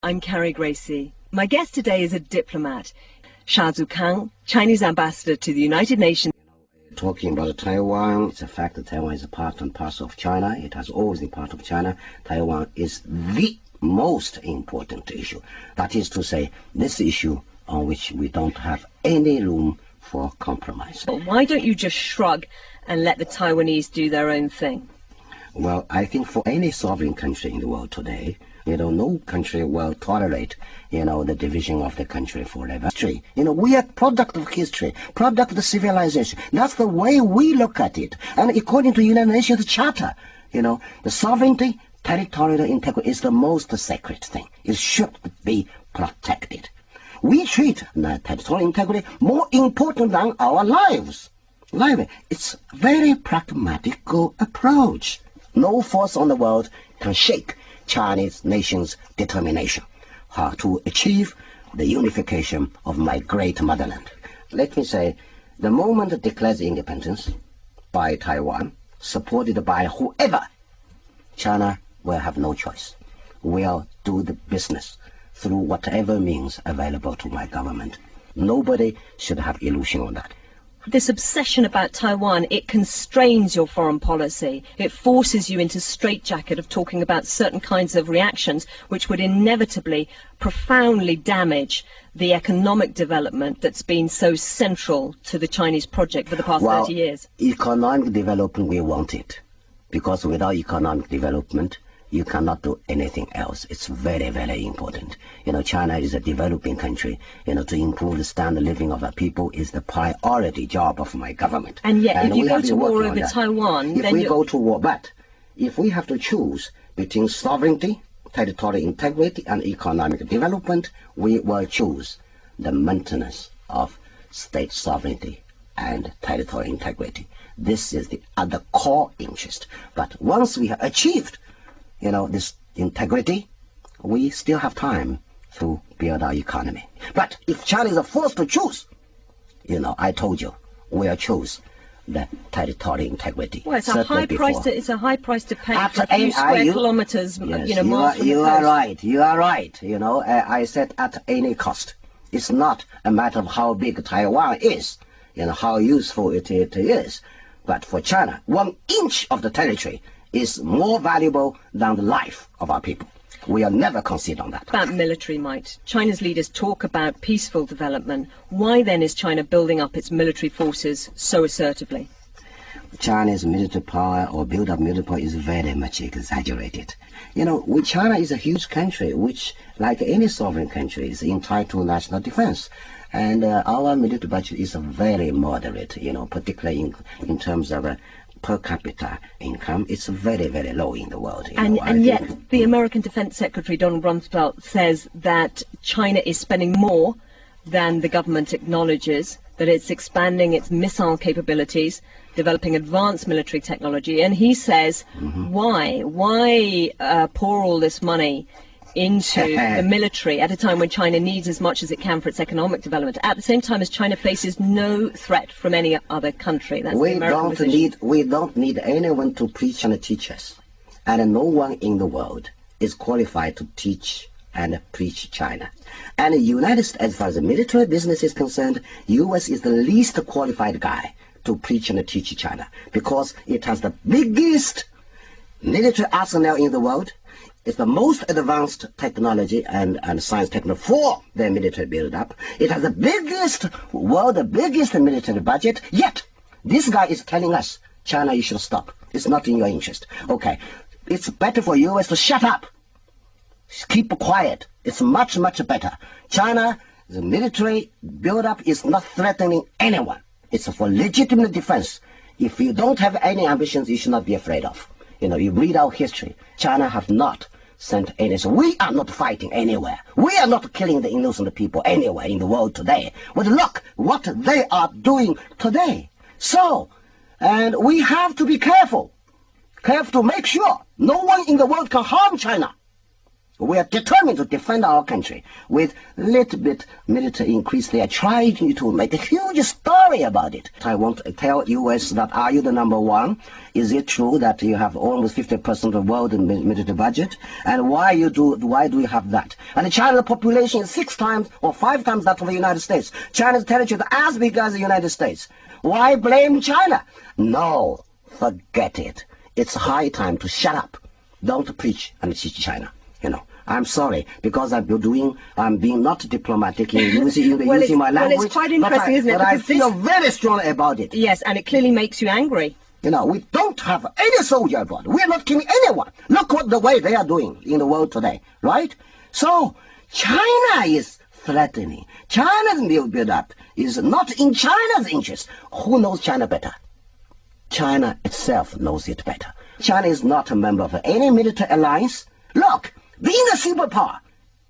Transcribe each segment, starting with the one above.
I'm Carrie Gracie. My guest today is a diplomat, Sha Zukang, Chinese ambassador to the United Nations. Talking about Taiwan, it's a fact that Taiwan is a part and parcel of China. It has always been part of China. Taiwan is the most important issue. That is to say, this issue on which we don't have any room for compromise. But why don't you just shrug and let the Taiwanese do their own thing? Well, I think for any sovereign country in the world today, no country will tolerate, the division of the country forever. We are product of history, product of civilization. That's the way we look at it. And according to United Nations Charter, the sovereignty, territorial integrity is the most sacred thing. It should be protected. We treat territorial integrity more important than our lives. It's a very pragmatical approach. No force on the world can shake Chinese nation's determination to achieve the unification of my great motherland. Let me say, the moment it declares independence by Taiwan, supported by whoever, China will have no choice. We'll do the business through whatever means available to my government. Nobody should have illusion on that. This obsession about Taiwan, it constrains your foreign policy. It forces you into straitjacket of talking about certain kinds of reactions which would inevitably, profoundly damage the economic development that's been so central to the Chinese project for the past 30 years. Economic development, we want it. Because without economic development, you cannot do anything else. It's very, very important. China is a developing country. To improve the standard of living of our people is the priority job of my government. And yet, if you go to war over Taiwan, then we go to war, but if we have to choose between sovereignty, territorial integrity, and economic development, we will choose the maintenance of state sovereignty and territorial integrity. This is the other core interest. But once we have achieved this integrity, we still have time to build our economy. But if China is forced to choose, I told you, we'll choose the territorial integrity. Well, it's a high price to pay at for a few square kilometers. Yes, you are right. You are right. I said at any cost. It's not a matter of how big Taiwan is, how useful it is. But for China, 1 inch of the territory is more valuable than the life of our people. We will never concede on that. About military might. China's leaders talk about peaceful development. Why then is China building up its military forces so assertively? China's military power or build-up military power is very much exaggerated. China is a huge country which, like any sovereign country, is entitled to national defense. And our military budget is very moderate, particularly in terms of per capita income. It's very, very low in the world. And yet the American Defense Secretary, Donald Rumsfeld, says that China is spending more than the government acknowledges, that it's expanding its missile capabilities, developing advanced military technology. And he says, why pour all this money into the military at a time when China needs as much as it can for its economic development, at the same time as China faces no threat from any other country? That's we don't need anyone to preach and teach us, and no one in the world is qualified to teach and preach China. And the United States, as far as the military business is concerned, U.S. is the least qualified guy to preach and teach China, because it has the biggest military arsenal in the world. It's the most advanced technology and science technology for their military build-up. It has the biggest military budget, yet this guy is telling us, China, you should stop. It's not in your interest. Okay, it's better for U.S. to shut up. Keep quiet. It's much, much better. China, the military build-up is not threatening anyone. It's for legitimate defense. If you don't have any ambitions, you should not be afraid of. You read our history. China have not sent any. So we are not fighting anywhere. We are not killing the innocent people anywhere in the world today. But look what they are doing today. So, and we have to be careful to make sure no one in the world can harm China. We are determined to defend our country. With little bit military increase, they are trying to make a huge story about it. I want to tell U.S. that, are you the number one? Is it true that you have almost 50% of the world military budget? And why do you have that? And China's population is 6 times or 5 times that of the United States. China's territory is as big as the United States. Why blame China? No, forget it. It's high time to shut up. Don't preach and teach China. You know, I'm sorry, because I'm being not diplomatic in using my language. Well, it's quite interesting, isn't it? But I feel very strongly about it. Yes, and it clearly makes you angry. You know, we don't have any soldier abroad. We are not killing anyone. Look what the way they are doing in the world today, right? So, China is threatening. China's build-up is not in China's interest. Who knows China better? China itself knows it better. China is not a member of any military alliance. Look, being a superpower,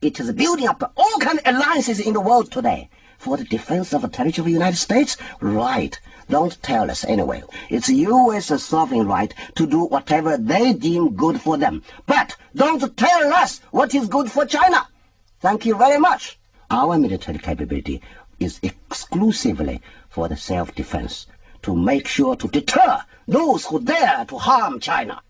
it is building up all kinds of alliances in the world today. For the defense of the territory of the United States? Right. Don't tell us anyway. It's U.S.'s sovereign right to do whatever they deem good for them. But don't tell us what is good for China. Thank you very much. Our military capability is exclusively for the self-defense, to make sure to deter those who dare to harm China.